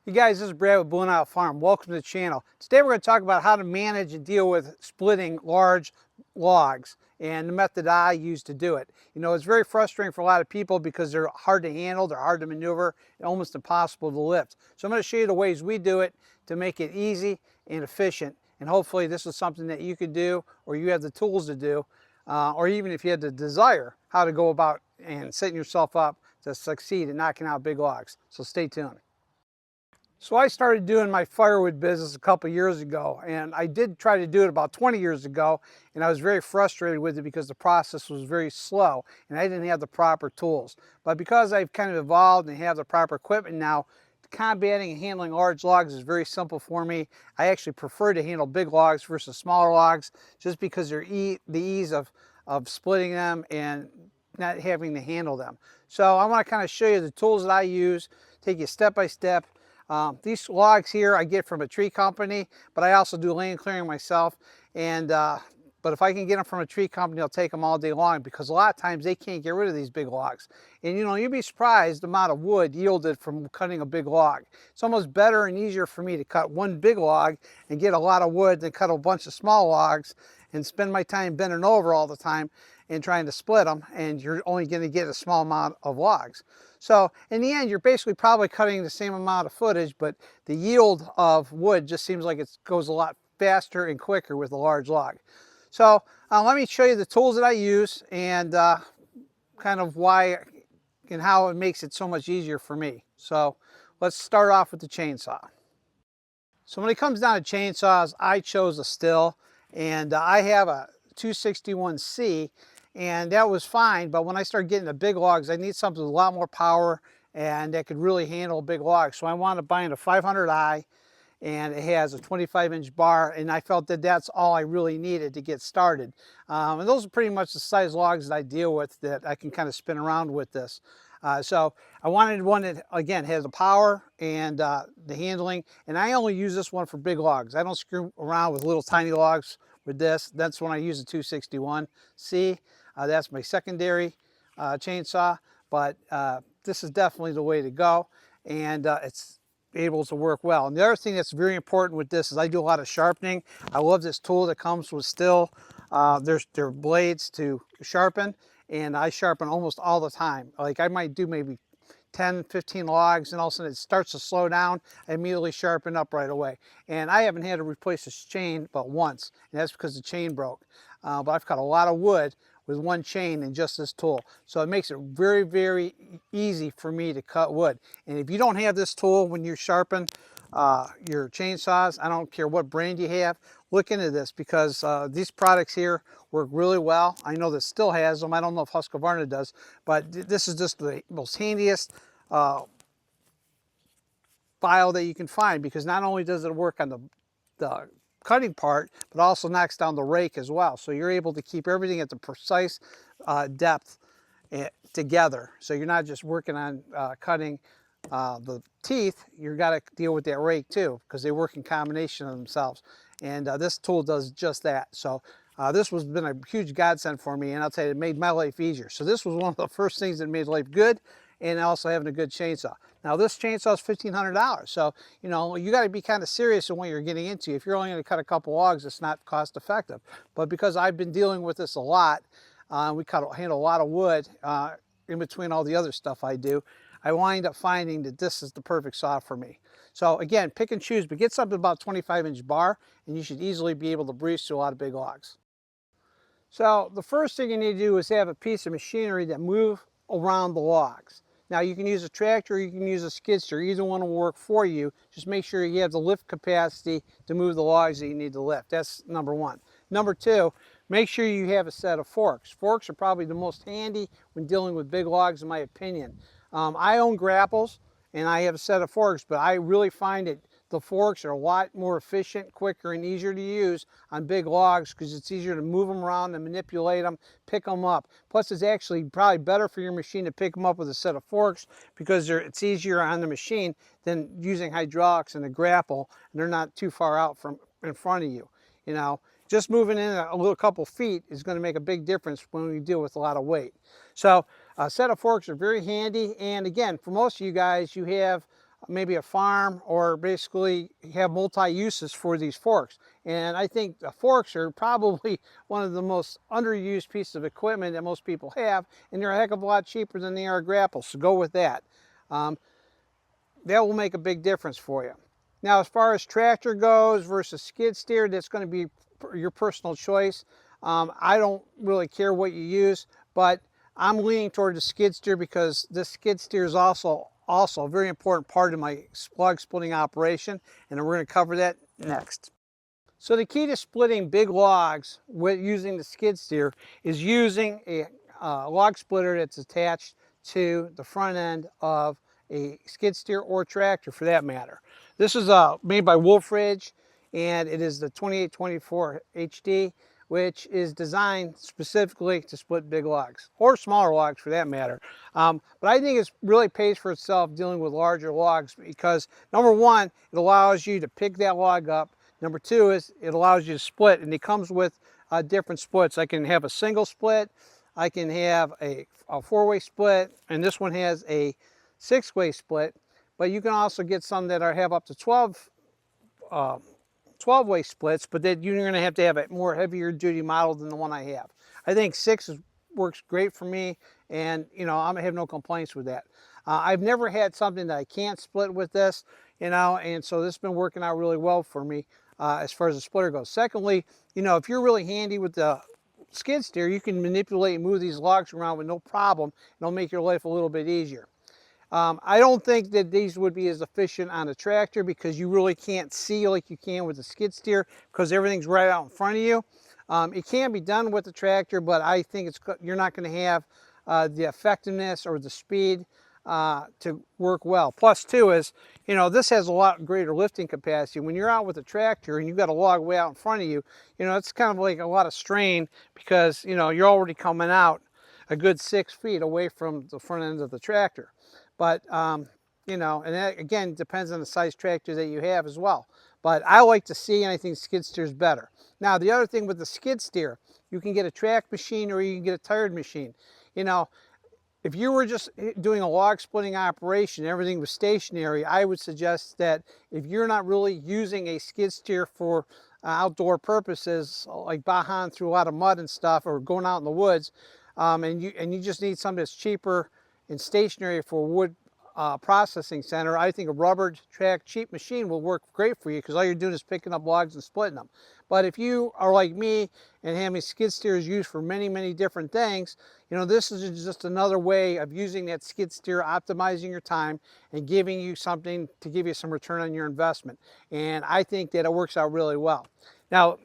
You guys, this is Brad with Blown Out Farm. Welcome to the channel. Today we're going to talk about how to manage and deal with splitting large logs and the method I use to do it. You know, it's very frustrating for a lot of people because they're hard to handle, they're hard to maneuver, and almost impossible to lift. So I'm going to show you the ways we do it to make it easy and efficient. And hopefully this is something that you can do, or you have the tools to do, or even if you had the desire, how to go about and setting yourself up to succeed in knocking out big logs. So stay tuned. So I started doing my firewood business a couple years ago, and I did try to do it about 20 years ago, and I was very frustrated with it because the process was very slow and I didn't have the proper tools. But because I've kind of evolved and have the proper equipment now, combating and handling large logs is very simple for me. I actually prefer to handle big logs versus smaller logs just because they're the ease of splitting them and not having to handle them. So I want to kind of show you the tools that I use, take you step by step. These logs here I get from a tree company, but I also do land clearing myself. And but if I can get them from a tree company, I'll take them all day long because a lot of times they can't get rid of these big logs. And you know, you'd be surprised the amount of wood yielded from cutting a big log. It's almost better and easier for me to cut one big log and get a lot of wood than cut a bunch of small logs and spend my time bending over all the time and trying to split them, and you're only going to get a small amount of logs. So in the end, you're basically probably cutting the same amount of footage, but the yield of wood just seems like it goes a lot faster and quicker with a large log. So let me show you the tools that I use and kind of why and how it makes it so much easier for me. So let's start off with the chainsaw. So when it comes down to chainsaws, I chose a STIHL, and I have a 261C, and that was fine. But when I started getting the big logs, I need something with a lot more power and that could really handle big logs. So I wound up buying a 500i, and it has a 25-inch bar, and I felt that that's all I really needed to get started. And those are pretty much the size logs that I deal with that I can kind of spin around with this. So I wanted one that, again, has the power and the handling, and I only use this one for big logs. I don't screw around with little tiny logs with this. That's when I use the 261C. That's my secondary chainsaw, but this is definitely the way to go, and it's able to work well. And the other thing that's very important with this is I do a lot of sharpening. I love this tool that comes with STIHL. There's blades to sharpen, and I sharpen almost all the time. Like I might do maybe 10, 15 logs, and all of a sudden it starts to slow down, I immediately sharpen up right away. And I haven't had to replace this chain but once, and that's because the chain broke. But I've cut a lot of wood with one chain and just this tool. So it makes it very, very easy for me to cut wood. And if you don't have this tool when you sharpen your chainsaws, I don't care what brand you have, look into this because these products here work really well. I know that STIHL has them. I don't know if Husqvarna does, but this is just the most handiest file that you can find, because not only does it work on the cutting part, but also knocks down the rake as well. So you're able to keep everything at the precise depth together. So you're not just working on cutting the teeth, you've got to deal with that rake too, because they work in combination of themselves. And this tool does just that. So this has been a huge godsend for me, and I'll tell you, it made my life easier. So this was one of the first things that made life good, and also having a good chainsaw. Now this chainsaw is $1,500, so you know you got to be kind of serious in what you're getting into. If you're only going to cut a couple logs, it's not cost effective. But because I've been dealing with this a lot, we handle a lot of wood in between all the other stuff I do, I wind up finding that this is the perfect saw for me. So again, pick and choose, but get something about 25-inch bar, and you should easily be able to breeze through a lot of big logs. So the first thing you need to do is have a piece of machinery that moves around the logs. Now you can use a tractor, or you can use a skid steer. Either one will work for you. Just make sure you have the lift capacity to move the logs that you need to lift. That's number one. Number two, make sure you have a set of forks. Forks are probably the most handy when dealing with big logs, in my opinion. I own grapples, and I have a set of forks, but I really find it the forks are a lot more efficient, quicker, and easier to use on big logs because it's easier to move them around and manipulate them, pick them up. Plus, it's actually probably better for your machine to pick them up with a set of forks because it's easier on the machine than using hydraulics and a grapple, and they're not too far out from in front of you. You know, just moving in a little couple feet is going to make a big difference when we deal with a lot of weight. So a set of forks are very handy, and again, for most of you guys, you have maybe a farm, or basically have multi-uses for these forks. And I think the forks are probably one of the most underused pieces of equipment that most people have, and they're a heck of a lot cheaper than they are grapples, so go with that. Um, that will make a big difference for you. Now, as far as tractor goes versus skid steer, that's going to be your personal choice. I don't really care what you use, but I'm leaning toward the skid steer because this skid steer is also a very important part of my log splitting operation, and we're going to cover that next. So the key to splitting big logs with using the skid steer is using a log splitter that's attached to the front end of a skid steer or tractor for that matter. This is made by Wolfe, and it is the 2824 HD, which is designed specifically to split big logs, or smaller logs for that matter. But I think it really pays for itself dealing with larger logs because, number one, it allows you to pick that log up. Number two is it allows you to split, and it comes with different splits. I can have a single split, I can have a four-way split, and this one has a six-way split, but you can also get some that have up to 12-way splits, but then you're going to have a more heavier duty model than the one I have. I think works great for me, and I have no complaints with that. I've never had something that I can't split with this, and so this has been working out really well for me as far as the splitter goes. Secondly, if you're really handy with the skid steer, you can manipulate and move these logs around with no problem. It'll make your life a little bit easier. I don't think that these would be as efficient on a tractor because you really can't see like you can with a skid steer because everything's right out in front of you. It can be done with the tractor, but I think you're not going to have the effectiveness or the speed to work well. Plus too is, this has a lot greater lifting capacity. When you're out with a tractor and you've got a log way out in front of you, it's kind of like a lot of strain because, you're already coming out a good 6 feet away from the front end of the tractor. But, and that again depends on the size tractor that you have as well. But I like to see, and I think skid steer is better. Now, the other thing with the skid steer, you can get a track machine or you can get a tired machine. If you were just doing a log splitting operation, everything was stationary, I would suggest that if you're not really using a skid steer for outdoor purposes, like bahan through a lot of mud and stuff, or going out in the woods, and you just need something that's cheaper and stationary for a wood processing center, I think a rubber track cheap machine will work great for you because all you're doing is picking up logs and splitting them. But if you are like me and having skid steers used for many, many different things, this is just another way of using that skid steer, optimizing your time and giving you something to give you some return on your investment. And I think that it works out really well. Now,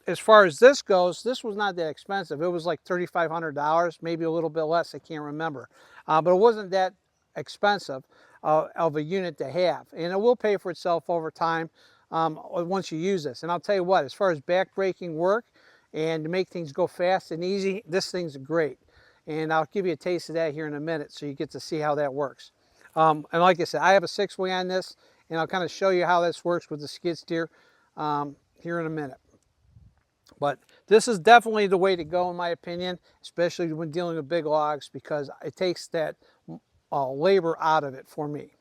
as far as this goes, this was not that expensive. It was like $3,500, maybe a little bit less, I can't remember. But it wasn't that expensive of a unit to have. And it will pay for itself over time once you use this. And I'll tell you what, as far as back-breaking work and to make things go fast and easy, this thing's great. And I'll give you a taste of that here in a minute so you get to see how that works. And like I said, I have a 6-way on this, and I'll kind of show you how this works with the skid steer here in a minute. But this is definitely the way to go in my opinion, especially when dealing with big logs because it takes that labor out of it for me.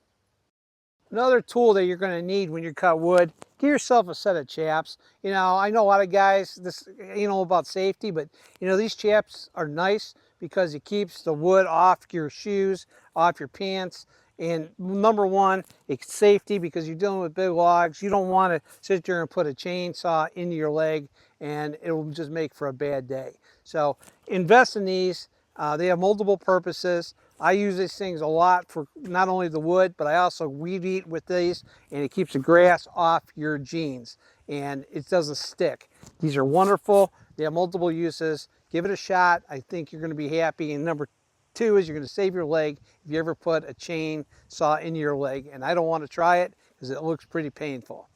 Another tool that you're going to need when you cut wood, get yourself a set of chaps. I know a lot of guys, this about safety, but these chaps are nice because it keeps the wood off your shoes, off your pants. And number one, it's safety because you're dealing with big logs. You don't want to sit there and put a chainsaw into your leg and it will just make for a bad day. So invest in these. They have multiple purposes. I use these things a lot for not only the wood, but I also weed eat with these, and it keeps the grass off your jeans, and it doesn't stick. These are wonderful. They have multiple uses. Give it a shot. I think you're going to be happy. And number two is you're going to save your leg if you ever put a chainsaw in your leg, and I don't want to try it because it looks pretty painful.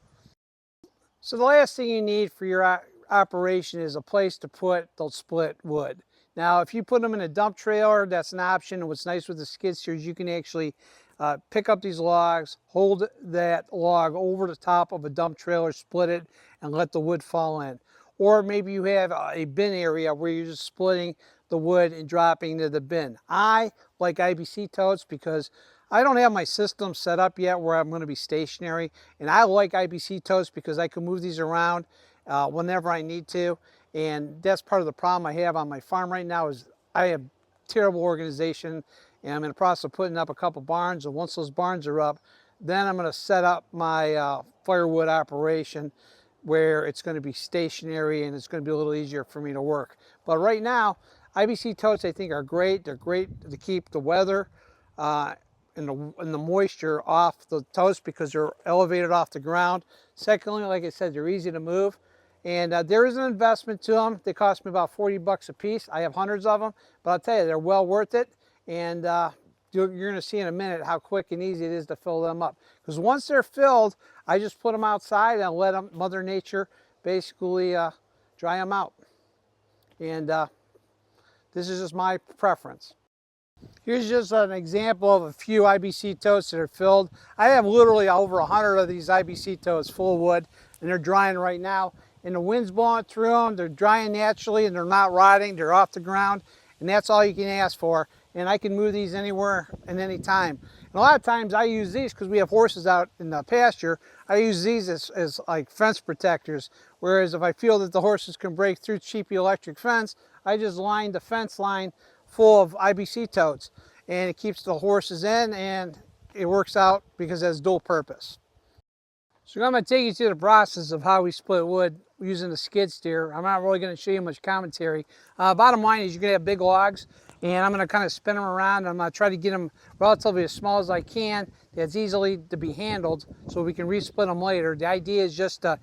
So the last thing you need for your operation is a place to put the split wood. Now, if you put them in a dump trailer, that's an option. And what's nice with the skid steers, you can actually pick up these logs, hold that log over the top of a dump trailer, split it, and let the wood fall in. Or maybe you have a bin area where you're just splitting the wood and dropping into the bin. I like IBC totes because I don't have my system set up yet where I'm going to be stationary, and I like IBC totes because I can move these around whenever I need to, and that's part of the problem I have on my farm right now is I have terrible organization, and I'm in the process of putting up a couple barns, and once those barns are up, then I'm going to set up my firewood operation where it's going to be stationary and it's going to be a little easier for me to work. But right now, IBC totes I think are great. They're great to keep the weather and the moisture off the totes because they're elevated off the ground. Secondly, like I said, they're easy to move. And there is an investment to them. They cost me about 40 bucks a piece. I have hundreds of them, but I'll tell you, they're well worth it. And you're going to see in a minute how quick and easy it is to fill them up. Because once they're filled, I just put them outside and let them, Mother Nature basically dry them out. And this is just my preference. Here's just an example of a few IBC totes that are filled. I have literally over 100 of these IBC totes full of wood, and they're drying right now. And the wind's blowing through them. They're drying naturally, and they're not rotting. They're off the ground, and that's all you can ask for. And I can move these anywhere and any time. And a lot of times I use these because we have horses out in the pasture. I use these as like fence protectors. Whereas if I feel that the horses can break through cheapy electric fence, I just line the fence line full of IBC totes, and it keeps the horses in, and it works out because it has dual purpose. So I'm going to take you through the process of how we split wood using the skid steer. I'm not really going to show you much commentary. Bottom line is you're going to have big logs, and I'm going to kind of spin them around. I'm going to try to get them relatively as small as I can that's easily to be handled so we can resplit them later. The idea is just to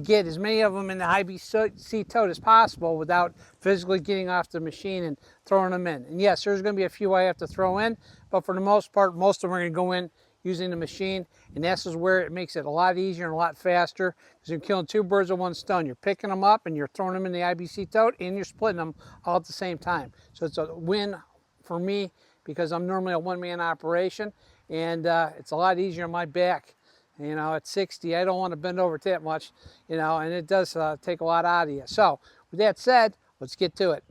get as many of them in the IBC tote as possible without physically getting off the machine and throwing them in. And yes, there's going to be a few I have to throw in, but for the most part, most of them are going to go in using the machine, and this is where it makes it a lot easier and a lot faster because you're killing two birds with one stone. You're picking them up and you're throwing them in the IBC tote and you're splitting them all at the same time. So it's a win for me because I'm normally a one-man operation, and it's a lot easier on my back. You know, at 60, I don't want to bend over that much, you know, and it does take a lot out of you. So with that said, let's get to it.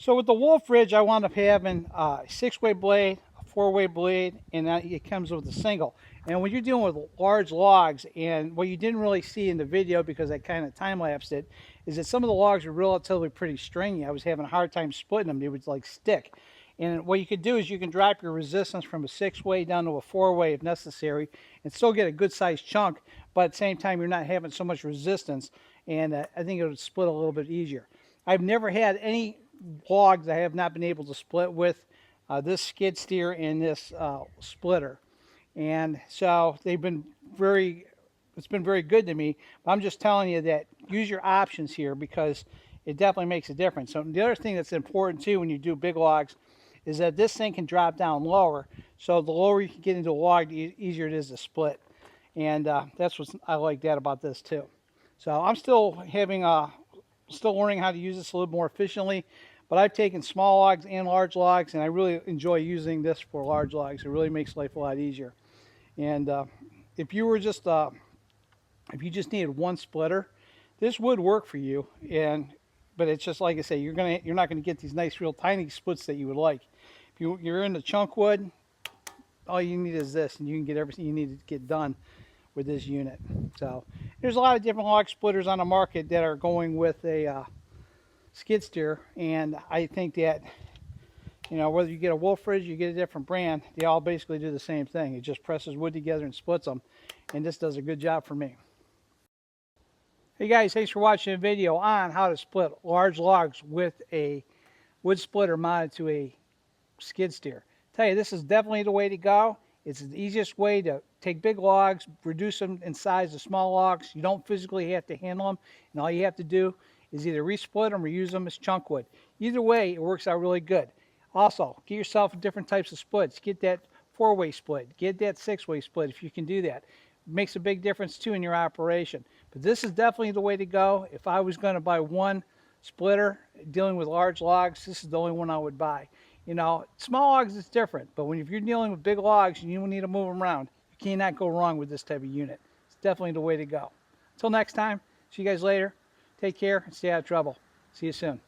So with the Wolfe ridge, I wound up having a 6-way blade, a 4-way blade, and it comes with a single. And when you're dealing with large logs, and what you didn't really see in the video because I kind of time-lapsed it, is that some of the logs were relatively pretty stringy. I was having a hard time splitting them. They would like stick. And what you could do is you can drop your resistance from a 6-way down to a 4-way if necessary and still get a good sized chunk, but at the same time you're not having so much resistance, and I think it would split a little bit easier. I've never had any logs I have not been able to split with this skid steer and this splitter, and so they've been it's been very good to me. But I'm just telling you that use your options here because it definitely makes a difference. So the other thing that's important too when you do big logs is that this thing can drop down lower, so the lower you can get into a log, the easier it is to split, and that's what I like that about this too. So I'm still learning how to use this a little more efficiently, but I've taken small logs and large logs, and I really enjoy using this for large logs. It really makes life a lot easier. And if you just needed one splitter, this would work for you. But it's just like I say, you're not gonna get these nice, real tiny splits that you would like. If you're into chunk wood, all you need is this, and you can get everything you need to get done with this unit. So there's a lot of different log splitters on the market that are going with a skid steer, and I think that, you know, whether you get a Wolfe ridge, you get a different brand, they all basically do the same thing. It just presses wood together and splits them, and this does a good job for me. Hey guys, thanks for watching the video on how to split large logs with a wood splitter mounted to a skid steer. Tell you, this is definitely the way to go. It's the easiest way to take big logs, reduce them in size to small logs. You don't physically have to handle them, and all you have to do is either resplit them or use them as chunk wood. Either way, it works out really good. Also, get yourself different types of splits. Get that 4-way split. Get that 6-way split if you can do that. It makes a big difference too in your operation. But this is definitely the way to go. If I was going to buy one splitter dealing with large logs, this is the only one I would buy. You know, small logs is different, but if you're dealing with big logs and you need to move them around, you cannot go wrong with this type of unit. It's definitely the way to go. Until next time, see you guys later. Take care and stay out of trouble. See you soon.